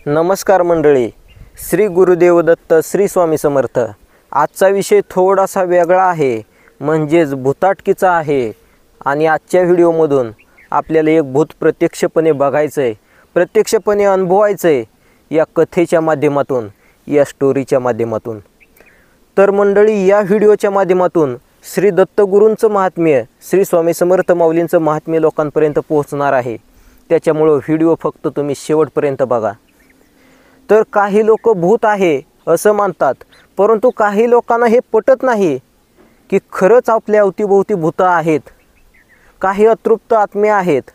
नमस्कार मंडळी, श्री गुरुदेव दत्त, श्री स्वामी समर्थ। आजचा विषय थोडासा वेगळा आहे, म्हणजेच भूताटकीचा आहे। आणि आजच्या व्हिडिओमधून आपल्याला एक भूत प्रत्यक्षपणे बघायचं आहे, प्रत्यक्षपणे अनुभवायचं आहे, या कथेच्या माध्यमातून, या स्टोरीच्या माध्यमातून। तर मंडळी, या व्हिडिओच्या माध्यमातून श्री दत्तगुरूंचं महात्म्य, श्री स्वामी समर्थ माऊलींचं महात्म्य लोकांपर्यंत पोहोचणार आहे। त्याच्यामुळे व्हिडिओ फक्त तुम्ही शेवटपर्यंत बघा। तर काही लोक भूत आहे असं मानतात, परंतु काही लोकांना हे पटत नाही की खरंच आपल्या अवतीभोवती भूत आहेत, काही अतृप्त आत्म्या आहेत।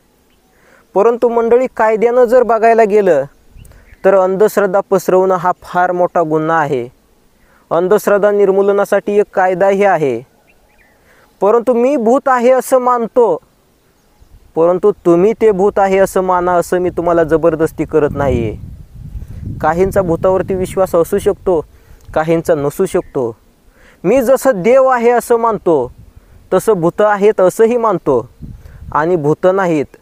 परंतु मंडळी, कायद्यानं जर बघायला गेलं तर अंधश्रद्धा पसरवणं हा फार मोठा गुन्हा आहे। अंधश्रद्धा निर्मूलनासाठी एक कायदाही आहे। परंतु मी भूत आहे असं मानतो, परंतु तुम्ही ते भूत आहे असं माना, असं मी तुम्हाला जबरदस्ती करत नाही आहे। काहींचा भूतावरती विश्वास असू शकतो, काहींचा नसू शकतो। मी जसं देव आहे असं मानतो, तसं भूत आहेत असंही मानतो, आणि भूत नाहीत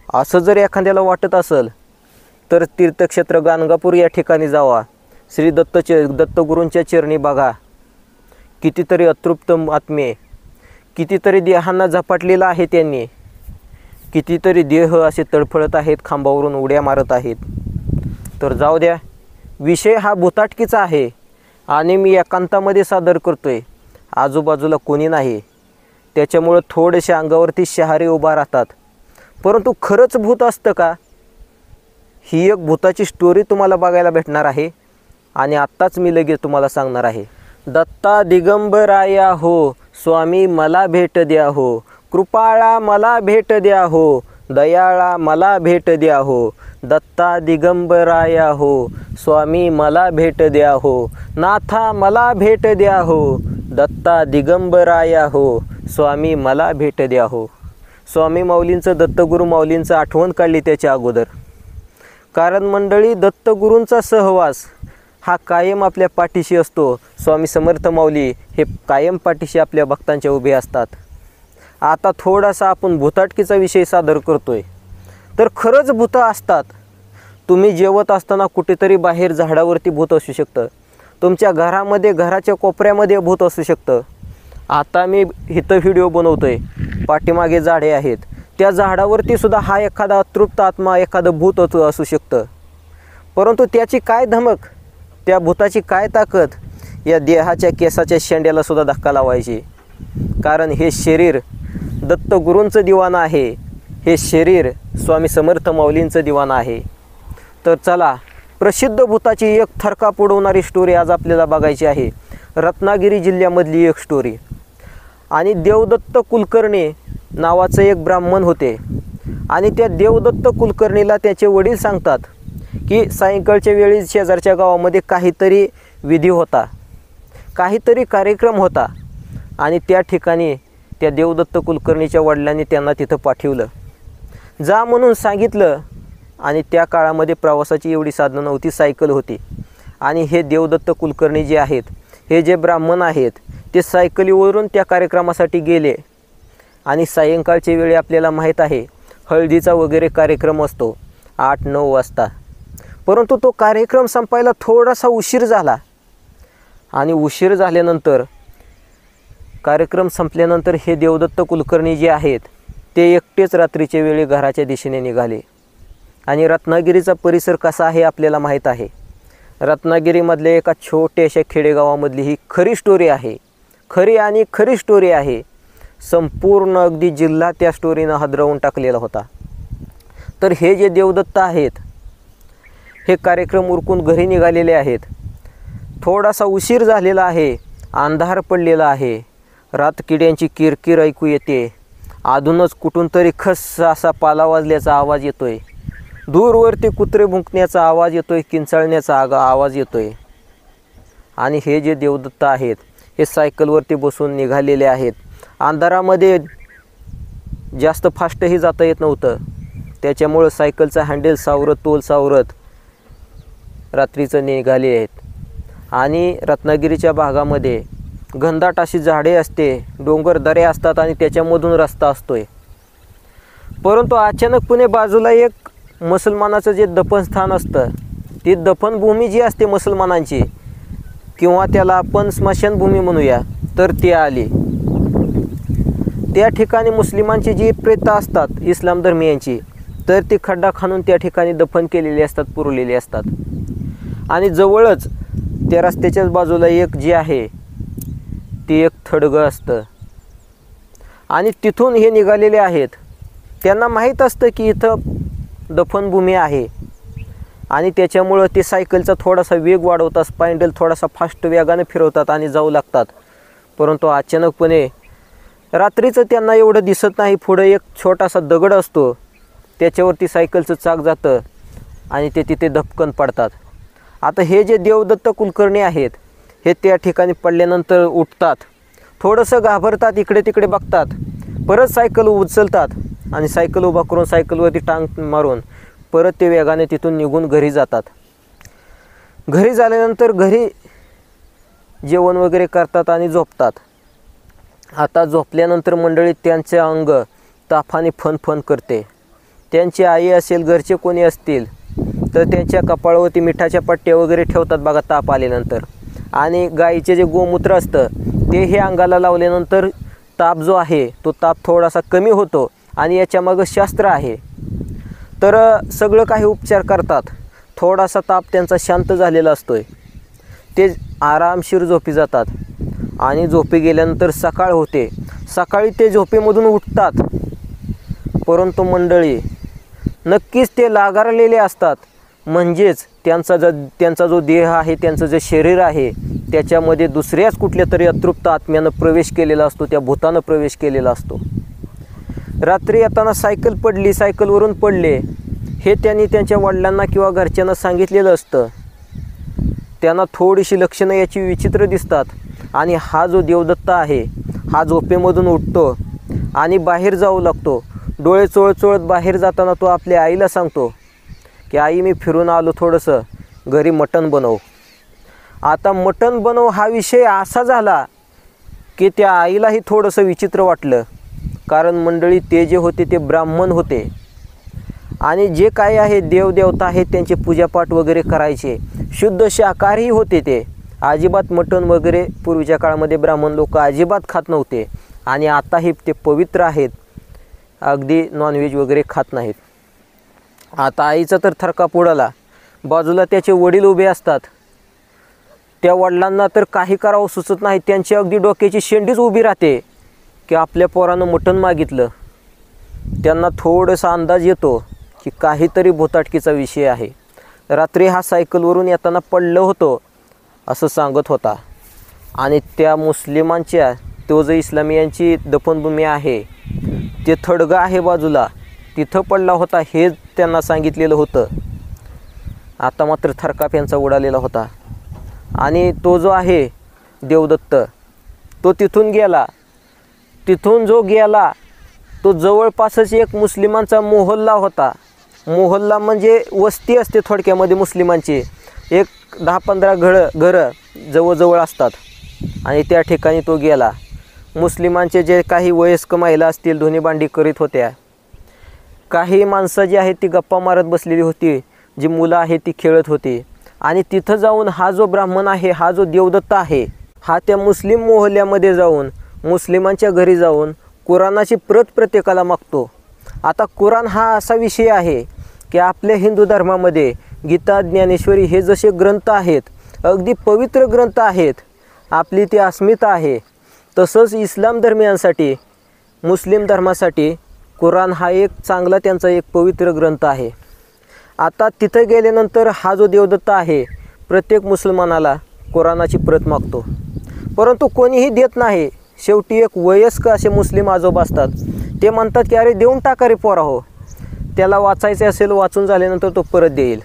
असं जर एखाद्याला वाटत असेल तर तीर्थक्षेत्र गाणगापूर या ठिकाणी जावा, श्री दत्तगुरूंच्या चरणी बघा। कितीतरी अतृप्त आत्मे, कितीतरी देहांना झपाटलेला आहे त्यांनी, कितीतरी देह असे तडफडत आहेत, खांबावरून उड्या मारत आहेत। तर जाऊ द्या, विषय हा भूताटकीचा आहे आणि मी एकांतामध्ये सादर करतोय, आजूबाजूला कोणी नाही, त्याच्यामुळं थोडेसे अंगावरती शहारे उभा राहतात। परंतु खरंच भूत असतं का, ही एक भूताची स्टोरी तुम्हाला बघायला भेटणार आहे, आणि आत्ताच मी लगेच तुम्हाला सांगणार आहे। दत्ता दिगंबराया हो, स्वामी मला भेट द्या हो, कृपाळा मला भेट द्या हो, दयाळा मला भेट द्या हो। दत्ता दिगंबराया हो, स्वामी मला भेट द्या हो, नाथा मला भेट द्या हो। दत्ता दिगंबराया हो, स्वामी मला भेट द्या हो। स्वामी माऊलींचं, दत्तगुरू माऊलींचं आठवण काढली त्याच्या अगोदर। कारण मंडळी, दत्तगुरूंचा सहवास हा कायम आपल्या पाठीशी असतो। स्वामी समर्थ माऊली हे कायम पाठीशी आपल्या भक्तांच्या उभे असतात। आता थोडासा आपण भूताटकीचा विषय सादर करतोय। तर खरंच भूत असतात। तुम्ही जेवत असताना कुठेतरी बाहेर झाडावरती भूत असू शकतं, तुमच्या घरामध्ये, घराच्या कोपऱ्यामध्ये भूत असू शकतं। आता मी इथं व्हिडिओ बनवतोय, पाठीमागे झाडे आहेत, त्या झाडावरती सुद्धा हा एखादा अतृप्त आत्मा, एखादं भूत असू शकतं। परंतु त्याची काय धमक, त्या भूताची काय ताकद, या देहाच्या केसाच्या शेंड्याला सुद्धा धक्का लावायची। कारण हे शरीर दत्तगुरूंचं दिवाण आहे, हे शरीर स्वामी समर्थ माऊलींचं दिवाण आहे। तर चला, प्रसिद्ध भूताची एक थरकाप उडवणारी स्टोरी आज आपल्याला बघायची आहे। रत्नागिरी जिल्ह्यामधली एक स्टोरी। आणि देवदत्त कुलकर्णी नावाचे एक ब्राह्मण होते, आणि त्या देवदत्त कुलकर्णीला त्याचे वडील सांगतात की सायंकाळच्या वेळी शेजारच्या गावामध्ये काहीतरी विधी होता, काहीतरी कार्यक्रम होता, आणि त्या ठिकाणी त्या देवदत्त कुलकर्णीच्या वडिलांनी त्यांना तिथं पाठवलं, जा म्हणून सांगितलं। आणि त्या काळामध्ये प्रवासाची एवढी साधनं नव्हती, सायकल होती। आणि हे देवदत्त कुलकर्णी जे आहेत, हे जे ब्राह्मण आहेत, ते सायकलीवरून त्या कार्यक्रमासाठी गेले। आणि सायंकाळच्या वेळी आपल्याला माहीत आहे, हळदीचा वगैरे कार्यक्रम असतो 8-9 वाजता। परंतु तो कार्यक्रम संपायला थोडासा उशीर झाला, आणि उशीर झाल्यानंतर, कार्यक्रम संपल्यानंतर हे देवदत्त कुलकर्णी जे आहेत ते एकटेच रात्रीच्या वेळी घराच्या दिशेने निघाले। आणि रत्नागिरीचा परिसर कसा आहे आपल्याला माहीत आहे। रत्नागिरीमधल्या एका छोट्याशा खेडेगावामधली ही खरी स्टोरी आहे, खरी स्टोरी आहे। संपूर्ण अगदी जिल्हा त्या स्टोरीनं हादरवून टाकलेला होता। तर हे जे देवदत्त आहेत, हे कार्यक्रम उरकून घरी निघालेले आहेत। थोडासा उशीर झालेला आहे, अंधार पडलेला आहे, रातकिड्यांची किरकिर ऐकू येते, अधूनच कुठून तरी खस असा पाला वाजल्याचा आवाज येतोय, दूरवरती कुत्रे भुंकण्याचा आवाज येतोय, किंचाळण्याचा आवाज येतोय। आणि हे जे देवदत्त आहेत, हे सायकलवरती बसून निघालेले आहेत। अंधारामध्ये जास्त फास्टही जाता येत नव्हतं, त्याच्यामुळं सायकलचा हँडल सावरत, तोल सावरत रात्रीचं निघाले आहेत। आणि रत्नागिरीच्या भागामध्ये घनदाट अशी झाडे असते, डोंगर दऱ्या असतात, आणि त्याच्यामधून रस्ता असतोय। परंतु अचानकपणे बाजूला एक मुसलमानाचं जे दफनस्थान असतं, ती दफनभूमी जी असते मुसलमानांची, किंवा त्याला आपण स्मशानभूमी म्हणूया, तर ती आली. त्या ठिकाणी मुस्लिमांची जी प्रेतं असतात इस्लाम धर्मीयांची, तर ती खड्डा खणून त्या ठिकाणी दफन केलेली असतात, पुरलेली असतात. आणि जवळच त्या रस्त्याच्याच बाजूला एक जी आहे ती एक थडगं असतं. आणि तिथून हे निघालेले आहेत. त्यांना माहीत असतं की इथं दफनभूमी आहे, आणि त्याच्यामुळं ते सायकलचा थोडासा वेग वाढवतात, स्पाइंडल थोडासा फास्ट वेगाने फिरवतात आणि जाऊ लागतात. परंतु अचानकपणे रात्रीचं त्यांना एवढं दिसत नाही, पुढं एक छोटासा दगड असतो, त्याच्यावरती सायकलचं चाक जातं आणि ते तिथे धपकन पडतात. आता हे जे देवदत्त कुलकर्णी आहेत, हे त्या ठिकाणी पडल्यानंतर उठतात, थोडंसं घाबरतात, इकडे तिकडे बघतात, परत सायकल उचलतात आणि सायकल उभा करून सायकलवरती टांग मारून परत ते वेगाने तिथून निघून घरी जातात. घरी झाल्यानंतर घरी जेवण वगैरे करतात आणि झोपतात. आता झोपल्यानंतर मंडळी त्यांचे अंग तापाने फनफन करते. त्यांची आई असेल, घरचे कोणी असतील तर त्यांच्या कपाळावरती मिठाच्या पट्ट्या वगैरे ठेवतात बघा ताप आल्यानंतर. आणि गाईचे जे गोमूत्र असतं ते हे अंगाला लावल्यानंतर ताप जो आहे तो ताप थोडासा कमी होतो. आणि याच्यामागं शास्त्र आहे. तर सगळं काही उपचार करतात. थोडासा ताप त्यांचा शांत झालेला असतोय, ते आरामशीर झोपी जातात. आणि झोपी गेल्यानंतर सकाळ होते. सकाळी ते झोपेमधून उठतात, परंतु मंडळी नक्कीच ते लागारलेले असतात. म्हणजेच त्यांचा जो देह आहे, त्यांचं जे शरीर आहे, त्याच्यामध्ये दुसऱ्याच कुठल्या तरी अतृप्त आत्म्यानं प्रवेश केलेला असतो, त्या भूतानं प्रवेश केलेला असतो. रात्री येताना सायकल पडली, सायकलवरून पडले, हे त्यांनी त्यांच्या वडिलांना किंवा घरच्यांना सांगितलेलं असतं. त्यांना थोडीशी लक्षणं याची विचित्र दिसतात. आणि हा जो देवदत्त आहे, हा झोपेमधून उठतो आणि बाहेर जाऊ लागतो. डोळे चोळत चोळत बाहेर जाताना तो आपल्या आईला सांगतो की आई, मी फिरून आलो, थोडंसं घरी मटण बनव. आता मटण बनव हा विषय असा झाला की त्या आईलाही थोडंसं विचित्र वाटलं. कारण मंडळी ते जे होते ते ब्राह्मण होते, आणि जे काय आहे देवदेवता आहेत त्यांचे पूजापाठ वगैरे करायचे, शुद्ध शाकाहारी होते ते. अजिबात मटण वगैरे पूर्वीच्या काळामध्ये ब्राह्मण लोक अजिबात खात नव्हते. आणि आताही ते पवित्र आहेत, अगदी नॉनव्हेज वगैरे खात नाहीत. आता आईचा तर थरकाप उडाला. बाजूला त्याचे वडील उभे असतात. त्या वडिलांना तर काही करावं सुचत नाही. त्यांची अगदी डोक्याची शेंडीच उभी राहते की आपल्या पोरानं मटण मागितलं. त्यांना थोडासा अंदाज येतो की काहीतरी भुताटकीचा विषय आहे. रात्री हा सायकलवरून येताना पडलं होतं असं सांगत होता. आणि त्या मुस्लिमांच्या, तो जो इस्लामियांची दफनभूमी आहे, ते थडगं आहे बाजूला, तिथं पडला होता हे त्यांना सांगितलेलं होतं. आता मात्र थरकाप यांचा उडालेला होता. आणि तो जो आहे देवदत्त, तो तिथून गेला. तिथून जो गेला तो जवळपासच एक मुस्लिमांचा मोहल्ला होता. मोहल्ला म्हणजे वस्ती असते थोडक्यामध्ये मुस्लिमांची. एक 10-15 घरं जवळजवळ असतात. आणि त्या ठिकाणी तो गेला. मुस्लिमांचे जे काही वयस्क महिला असतील धुणी भांडी करीत होत्या. काही माणसं जी आहेत ती गप्पा मारत बसलेली होती. जी मुलं आहेत ती खेळत होती. आणि तिथं जाऊन हा जो ब्राह्मण आहे, हा जो देवदत्त आहे, हा त्या मुस्लिम मोहल्ल्यामध्ये जाऊन, मुस्लिमांच्या घरी जाऊन कुराणाची प्रत प्रत्येकाला मागतो. आता कुराण हा असा विषय आहे की आपल्या हिंदू धर्मामध्ये गीता, ज्ञानेश्वरी हे जसे ग्रंथ आहेत, अगदी पवित्र ग्रंथ आहेत, आपली ती अस्मिता आहे, तसंच इस्लाम धर्मियांसाठी, मुस्लिम धर्मासाठी कुराण हा एक चांगला त्यांचा एक पवित्र ग्रंथ आहे. आता तिथं गेल्यानंतर हा जो देवदत्त आहे प्रत्येक मुसलमानाला कुराणाची प्रत मागतो. परंतु कोणीही देत नाही. शेवटी एक वयस्क असे मुस्लिम आजोबा असतात. ते म्हणतात की अरे देऊन टाका रे पोरा हो, त्याला वाचायचे असेल, वाचून झाल्यानंतर तो परत देईल.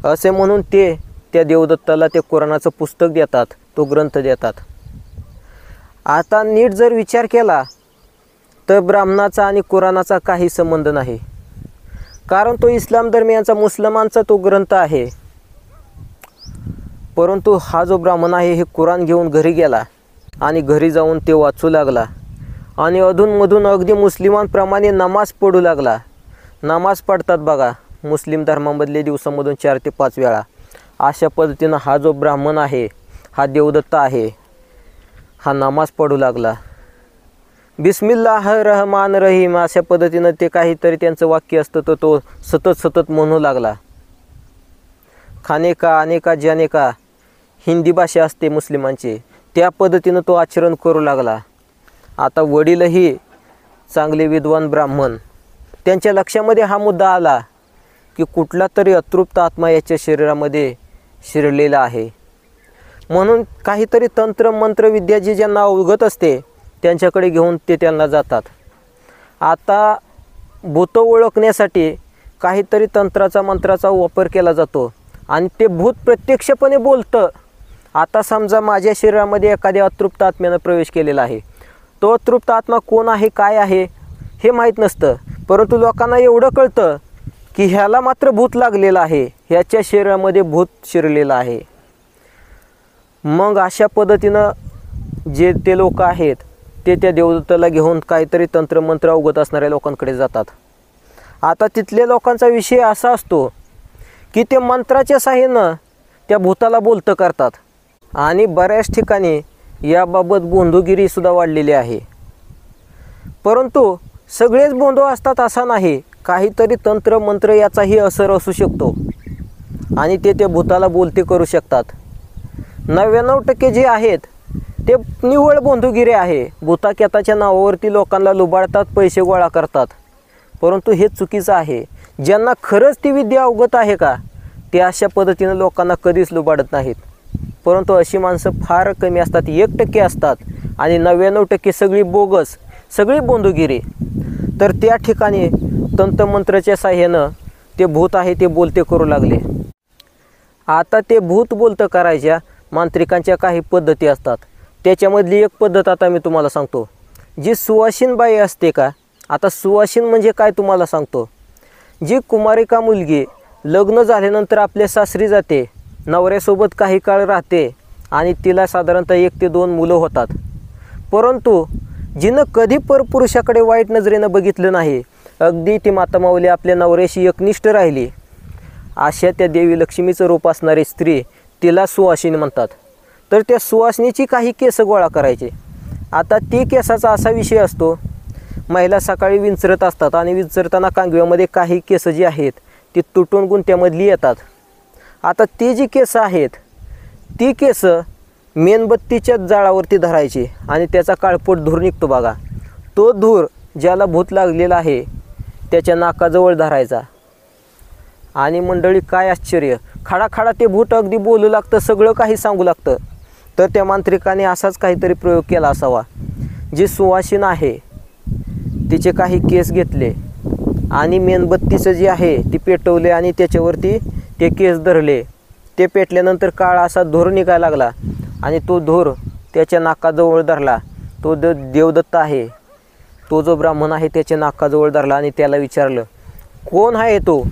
असे म्हणून ते त्या देवदत्ताला ते कुराणाचं पुस्तक देतात, तो ग्रंथ देतात. आता नीट जर विचार केला तर ब्राह्मणाचा आणि कुराणाचा काही संबंध नाही. कारण तो इस्लाम धर्मियांचा, मुसलमानचा तो ग्रंथ आहे. परंतु हा जो ब्राह्मण आहे हे कुराण घेऊन घरी गेला आणि घरी जाऊन ते वाचू लागला. आणि अधूनमधून अगदी मुस्लिमांप्रमाणे नमाज पडू लागला. नमाज पडतात बघा, मुस्लिम धर्मामधले दिवसामधून 4 ते 5 वेळा. अशा पद्धतीनं हा जो ब्राह्मण आहे, हा देवदत्त आहे, हा नमाज पडू लागला. बिस्मिल्लाह रहमान रहीम अशा पद्धतीनं ते काहीतरी त्यांचं वाक्य असतं, तर तो सतत म्हणू लागला. खाने का आने का जाने का हिंदी भाषा असते मुस्लिमांची, त्या पद्धतीनं तो आचरण करू लागला. आता वडीलही चांगले विद्वान ब्राह्मण, त्यांच्या लक्षामध्ये हा मुद्दा आला की कुठला तरी अतृप्त आत्मा याच्या शरीरामध्ये शिरलेला आहे. म्हणून काहीतरी तंत्र मंत्रविद्या जी ज्यांना अवगत असते त्यांच्याकडे घेऊन ते त्यांना जातात. आता भूत ओळखण्यासाठी काहीतरी तंत्राचा मंत्राचा वापर केला जातो आणि ते भूत प्रत्यक्षपणे बोलतं. आता समजा माझ्या शरीरामध्ये एखाद्या अतृप्त आत्म्यानं प्रवेश केलेला आहे. तो अतृप्त आत्मा कोण आहे, काय आहे हे माहीत नसतं, परंतु लोकांना एवढं कळतं की ह्याला मात्र भूत लागलेलं आहे, ह्याच्या शरीरामध्ये भूत शिरलेलं आहे. मग अशा पद्धतीनं जे ते लोक आहेत ते त्या देवदत्ताला घेऊन काहीतरी तंत्रमंत्र अवगत असणाऱ्या लोकांकडे जातात. आता तिथल्या लोकांचा विषय असा असतो की ते मंत्राच्या साहाय्यानं त्या भूताला बोलतं करतात आणि बऱ्याच ठिकाणी याबाबत बोंधुगिरीसुद्धा वाढलेली आहे. परंतु सगळेच बोंधू असतात असा नाही, काहीतरी तंत्र मंत्र याचाही असर असू शकतो आणि ते त्या भूताला बोलते करू शकतात. 99% जे आहेत ते निव्वळ बोंधुगिरी आहे. भूताकेताच्या नावावरती लोकांना लुबाडतात, पैसे गोळा करतात, परंतु हे चुकीचं आहे. ज्यांना खरंच ती विद्या अवगत आहे का, ते अशा पद्धतीनं लोकांना कधीच लुबाडत नाहीत. परंतु अशी माणसं फार कमी असतात, 1% असतात आणि 99% सगळी बोगस, सगळी बोंधुगिरी. तर त्या ठिकाणी तंत्रमंत्राच्या साह्यानं ते भूत आहे ते बोलते करू लागले. आता ते भूत बोलतं करायच्या मांत्रिकांच्या काही पद्धती असतात. त्याच्यामधली एक पद्धत आता मी तुम्हाला सांगतो. जी सुवासिन बाई असते का, आता सुवासिन म्हणजे काय तुम्हाला सांगतो. जी कुमारिका मुलगी लग्न झाल्यानंतर आपल्या सासरी जाते, नवऱ्यासोबत काही काळ राहते आणि तिला साधारणतः 1 ते 2 मुलं होतात, परंतु जिनं कधी परपुरुषाकडे वाईट नजरेनं बघितलं नाही, अगदी ती माता माऊली आपल्या नवऱ्याशी एकनिष्ठ राहिली, अशा त्या देवी लक्ष्मीचं रूप असणारी स्त्री, तिला सुवासिनी म्हणतात. तर त्या सुवासिनीची काही केस गोळा करायचे. आता ती केसाचा असा विषय असतो, महिला सकाळी विंचरत असतात आणि विंचरताना कांगव्यामध्ये काही केस जी आहेत ती तुटून गुंत्यामधली येतात. आता ती जी केस आहेत ती केस मेणबत्तीच्या जाळावरती धरायची आणि त्याचा काळपोट धूर निघतो बघा, तो धूर ज्याला भूत लागलेला आहे त्याच्या नाकाजवळ धरायचा. आणि मंडळी काय आश्चर्य, खडाखडा ते भूत अगदी बोलू लागतं, सगळं काही सांगू लागतं. तर त्या मांत्रिकाने असाच काहीतरी प्रयोग केला असावा. जी सुवासिन आहे तिचे काही केस घेतले आणि मेणबत्तीचं जे आहे ती पेटवले आणि त्याच्यावरती ते केस धरले. ते पेटल्यानंतर काळा असा धूर निघायला लागला आणि तो धूर त्याच्या नाकाजवळ धरला. तो देवदत्त आहे, तो जो ब्राह्मण आहे त्याच्या नाकाजवळ धरला आणि त्याला विचारलं कोण आहे तो.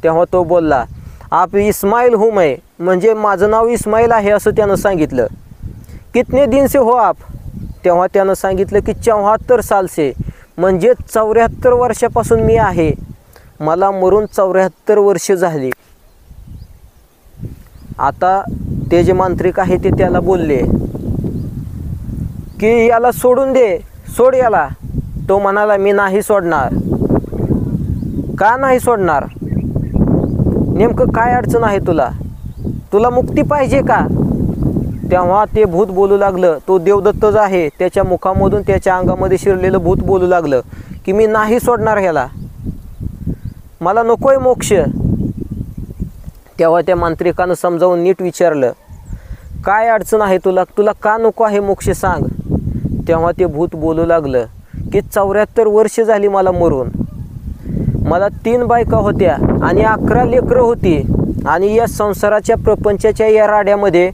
तेव्हा तो बोलला आप इस्माईल हूँ मैं, म्हणजे माझं नाव इस्माईल आहे असं त्यानं सांगितलं. कितने दिन से हो आप, तेव्हा त्यानं सांगितलं की 74 साल से, म्हणजे 74 वर्षापासून मी आहे, मला मरून 74 वर्ष झाली. आता ते जे मांत्रिक आहे ते त्याला बोलले की याला सोडून दे, सोड याला. तो म्हणाला मी नाही सोडणार. का नाही सोडणार, नेमकं काय अडचण आहे तुला, तुला मुक्ती पाहिजे का. तेव्हा ते भूत बोलू लागलं, तो देवदत्तच आहे, त्याच्या मुखामधून त्याच्या अंगामध्ये शिरलेलं भूत बोलू लागलं की मी नाही सोडणार ह्याला, मला नकोय मोक्ष. तेव्हा त्या मांत्रिकानं समजावून नीट विचारलं काय अडचण आहे तुला, तुला का नको आहे मोक्ष सांग. तेव्हा ते भूत बोलू लागलं की 74 वर्ष झाली मला मरून, मला 3 बायका होत्या आणि 11 लेकरं होती आणि या संसाराच्या प्रपंचाच्या या राड्यामध्ये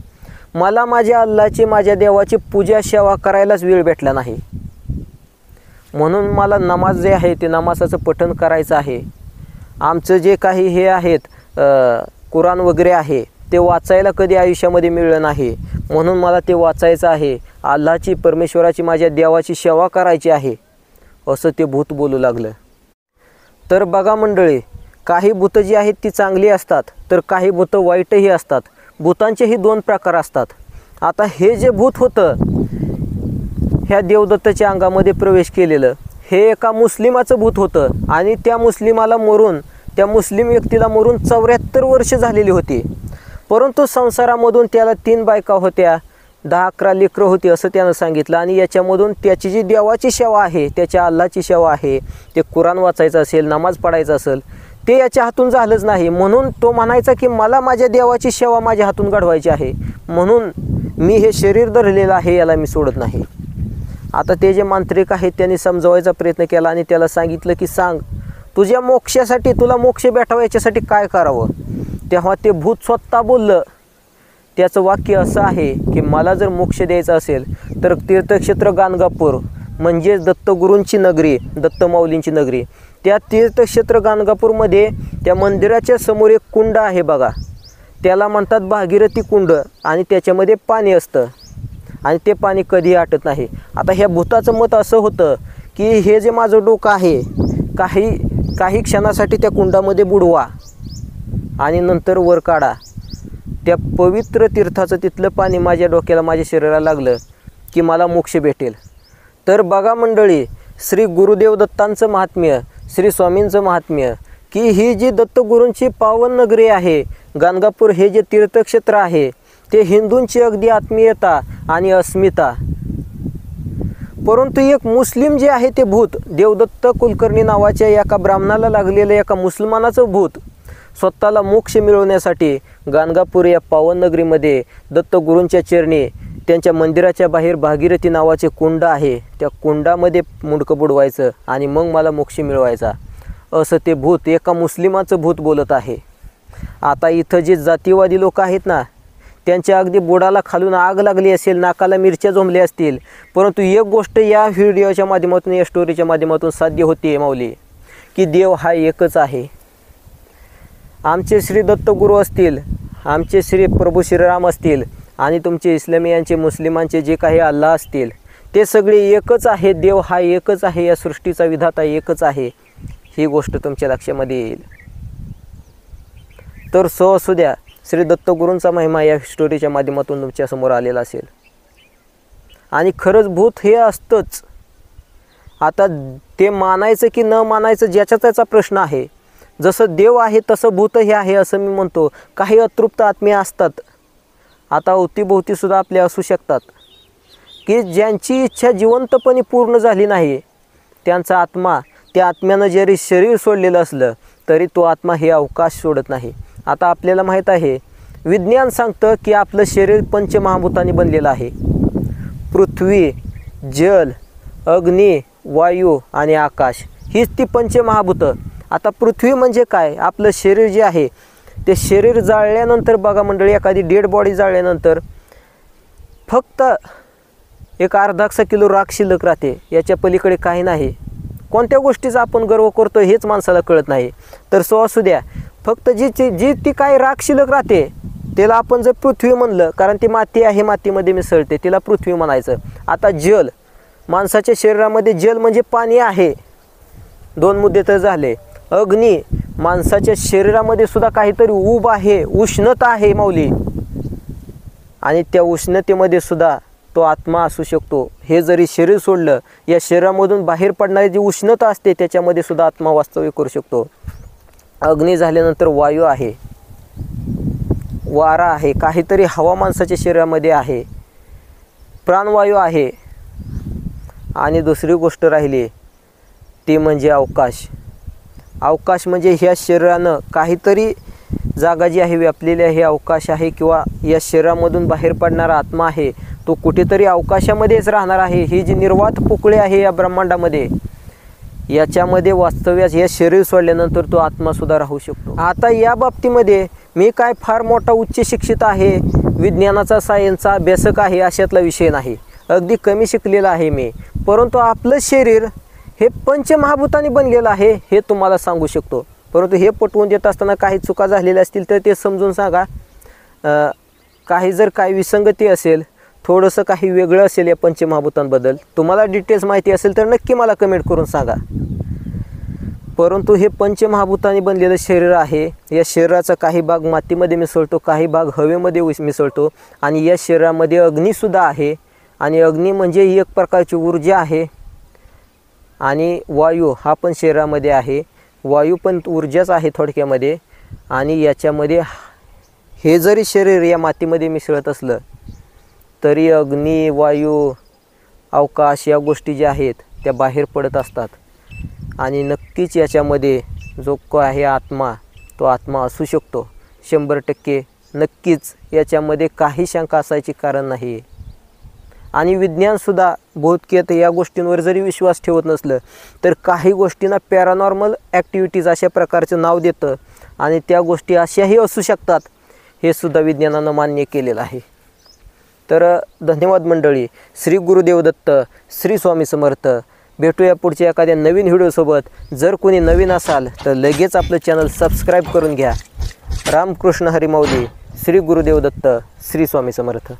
मला माझ्या अल्लाची, माझ्या देवाची पूजा सेवा करायलाच वेळ भेटला नाही. म्हणून मला नमाज जे आहे ते नमाजाचं पठण करायचं आहे. आमचं जे काही हे आहेत कुराण वगैरे आहे ते वाचायला कधी आयुष्यामध्ये मिळलं नाही, म्हणून मला ते वाचायचं आहे. अल्लाची, परमेश्वराची, माझ्या देवाची सेवा करायची आहे, असं ते भूत बोलू लागलं. तर बघा मंडळी, काही भूतं जी आहेत ती चांगली असतात, तर काही भूतं वाईटही असतात. भूतांचेही दोन प्रकार असतात. आता हे जे भूत होतं ह्या देवदत्ताच्या अंगामध्ये प्रवेश केलेलं, हे एका मुस्लिमाचं भूत होतं आणि त्या मुस्लिम व्यक्तीला मरून 74 वर्ष झालेली होती. परंतु संसारामधून त्याला 3 बायका होत्या, 10-11 लेकरं होती असं त्यानं सांगितलं. आणि याच्यामधून त्याची जी देवाची सेवा आहे, त्याच्या अल्लाची सेवा आहे, ते कुराण वाचायचं असेल, नमाज पढायचं असेल, ते याच्या हातून झालंच नाही. म्हणून तो म्हणायचा की मला माझ्या देवाची सेवा माझ्या हातून घडवायची आहे, म्हणून मी हे शरीर धरलेलं आहे, याला मी सोडत नाही. आता ते जे मांत्रिक आहेत त्यांनी समजवायचा प्रयत्न केला आणि त्याला सांगितलं की सांग, तुझ्या मोक्षासाठी, तुला मोक्ष भेटावा याच्यासाठी काय करावं. तेव्हा ते भूत स्वतः बोललं. त्याचं वाक्य असं आहे की मला जर मोक्ष द्यायचा असेल तर तीर्थक्षेत्र गाणगापूर म्हणजेच दत्तगुरूंची नगरी, दत्तमाऊलींची नगरी, त्या तीर्थक्षेत्र गाणगापूरमध्ये त्या मंदिराच्या समोर एक कुंड आहे बघा, त्याला म्हणतात भागीरथी कुंड. आणि त्याच्यामध्ये पाणी असतं आणि ते पाणी कधीही आटत नाही. आता ह्या भूताचं मत असं होतं की हे जे माझं डोकं आहे, काही क्षणासाठी त्या कुंडामध्ये बुडवा आणि नंतर वर काढा. त्या पवित्र तीर्थाचं तिथलं पाणी माझ्या डोक्याला, माझ्या शरीराला लागलं की मला मोक्ष भेटेल. तर बघा मंडळी, श्री गुरुदेव दत्तांचं महात्म्य, श्री स्वामींचं महात्म्य, की ही जी दत्तगुरूंची पावन नगरी आहे गाणगापूर, हे जे तीर्थक्षेत्र आहे ते हिंदूंची अगदी आत्मीयता आणि अस्मिता. परंतु एक मुस्लिम जे आहे ते भूत, देवदत्त कुलकर्णी नावाच्या एका ब्राह्मणाला लागलेलं एका मुसलमानाचं भूत, स्वतःला मोक्ष मिळवण्यासाठी गाणगापूर या पावन नगरीमध्ये दत्तगुरूंच्या चरणी, त्यांच्या मंदिराच्या बाहेर भागीरथी नावाचे कुंड आहे, त्या कुंडामध्ये मुंडकं बुडवायचं आणि मग मला मोक्ष मिळवायचा, असं ते भूत, एका मुस्लिमाचं भूत बोलत आहे. आता इथं जे जातीवादी लोक आहेत ना, त्यांच्या अगदी बोडाला खालून आग लागली असेल, नाकाला मिरच्या झोंबल्या असतील, परंतु एक गोष्ट या व्हिडिओच्या माध्यमातून, या स्टोरीच्या माध्यमातून साध्य होती माऊली, की देव हा एकच आहे. आमचे श्री दत्तगुरू असतील, आमचे श्री प्रभू श्रीराम असतील आणि तुमचे इस्लामियांचे, मुस्लिमांचे जे काही अल्लाह असतील, ते सगळे एकच आहे. देव हा एकच आहे, या सृष्टीचा विधाता एकच आहे, ही गोष्ट तुमच्या लक्षामध्ये येईल. तर सो असू द्या, श्री दत्तगुरूंचा महिमा या स्टोरीच्या माध्यमातून तुमच्यासमोर आलेला असेल. आणि खरंच भूत हे असतंच. आता ते मानायचं की न मानायचं ज्याचा त्याचा प्रश्न आहे. जसं देव आहे तसं भूतही आहे असं मी म्हणतो. काही अतृप्त आत्मे असतात, आता अवतीभोवतीसुद्धा आपले असू शकतात, की ज्यांची इच्छा जिवंतपणे पूर्ण झाली नाही, त्यांचा आत्मा, त्या आत्म्यानं जरी शरीर सोडलेलं असलं तरी तो आत्मा हे अवकाश सोडत नाही. आता आपल्याला माहीत आहे, विज्ञान सांगतं की आपलं शरीर पंचमहाभूतांनी बनलेलं आहे. पृथ्वी, जल, अग्नी, वायू आणि आकाश, हीच ती पंचमहाभूतं. आता पृथ्वी म्हणजे काय, आपलं शरीर जे आहे ते शरीर जाळल्यानंतर बघा मंडळी, एखादी डेड बॉडी जाळल्यानंतर फक्त एक अर्धा किलो राख शिल्लक राहते, याच्या पलीकडे काही नाही. कोणत्या गोष्टीचा आपण गर्व करतो हेच माणसाला कळत नाही. तर सो असू द्या, फक्त जी ती काय राख शिल्लक राहते त्याला आपण जर पृथ्वी म्हणलं, कारण ती माती आहे, मातीमध्ये मिसळते, तिला पृथ्वी म्हणायचं. आता जल, माणसाच्या शरीरामध्ये जल म्हणजे पाणी आहे, 2 मुद्दे तर झाले. अग्नी, माणसाच्या शरीरामध्ये सुद्धा काहीतरी ऊब आहे, उष्णता आहे माऊली, आणि त्या उष्णतेमध्ये सुद्धा तो आत्मा असू शकतो. हे जरी शरीर सोडलं, या शरीरामधून बाहेर पडणारी जी उष्णता असते त्याच्यामध्ये सुद्धा आत्मा वास्तव्य करू शकतो. अग्नी झाल्यानंतर वायू आहे, वारा आहे, काहीतरी हवा माणसाच्या शरीरामध्ये आहे, प्राणवायू आहे. आणि दुसरी गोष्ट राहिली ती म्हणजे अवकाश. अवकाश म्हणजे ह्या शरीरानं काहीतरी जागा जी आहे व्यापलेली आहे, अवकाश आहे, किंवा या शरीरामधून बाहेर पडणारा आत्मा आहे तो कुठेतरी अवकाशामध्येच राहणार आहे. ही जी निर्वात पोकळी आहे या ब्रह्मांडामध्ये, याच्यामध्ये वास्तव्यास या शरीर सोडल्यानंतर तो आत्मासुद्धा राहू शकतो. आता या बाबतीमध्ये मी काय फार मोठा उच्च शिक्षित आहे, विज्ञानाचा, सायन्सचा अभ्यासक आहे अशातला विषय नाही, अगदी कमी शिकलेला आहे मी. परंतु आपलं शरीर हे पंचमहाभूतांनी बनलेलं आहे हे तुम्हाला सांगू शकतो. परंतु हे पटवून देत असताना काही चुका झालेल्या असतील तर ते समजून सांगा. काही जर काही विसंगती असेल, थोडंसं काही वेगळं असेल या पंचमहाभूतांबद्दल, तुम्हाला डिटेल्स माहिती असेल तर नक्की मला कमेंट करून सांगा. परंतु हे पंचमहाभूतांनी बनलेलं शरीर आहे. या शरीराचा काही भाग मातीमध्ये मिसळतो, काही भाग हवेमध्ये मिसळतो आणि या शरीरामध्ये अग्नीसुद्धा आहे. आणि अग्नी म्हणजे ही एक प्रकारची ऊर्जा आहे. आणि वायू हा पण शरीरामध्ये आहे. वायू पण ऊर्जाच आहे थोडक्यामध्ये. आणि याच्यामध्ये हे जरी शरीर या मातीमध्ये मिसळत असलं तरी अग्नी, वायू, अवकाश या गोष्टी ज्या आहेत त्या बाहेर पडत असतात. आणि नक्कीच याच्यामध्ये जो आहे आत्मा, तो आत्मा असू शकतो 100%. नक्कीच याच्यामध्ये काही शंका असायची कारण नाही. आणि विज्ञानसुद्धा भौतिकीय या गोष्टींवर जरी विश्वास ठेवत नसलं तर काही गोष्टींना पॅरानॉर्मल ॲक्टिव्हिटीज अशा प्रकारचं नाव देतं. आणि त्या गोष्टी अशाही असू शकतात, हे सुद्धा विज्ञानानं मान्य केलेलं आहे. तर धन्यवाद मंडळी. श्री गुरुदेव दत्त, श्री स्वामी समर्थ. भेटूया पुढच्या एखाद्या नवीन व्हिडिओसोबत. जर कोणी नवीन असाल तर लगेच आपलं चॅनल सबस्क्राईब करून घ्या. रामकृष्ण हरी माऊली. श्री गुरुदेव दत्त, श्री स्वामी समर्थ.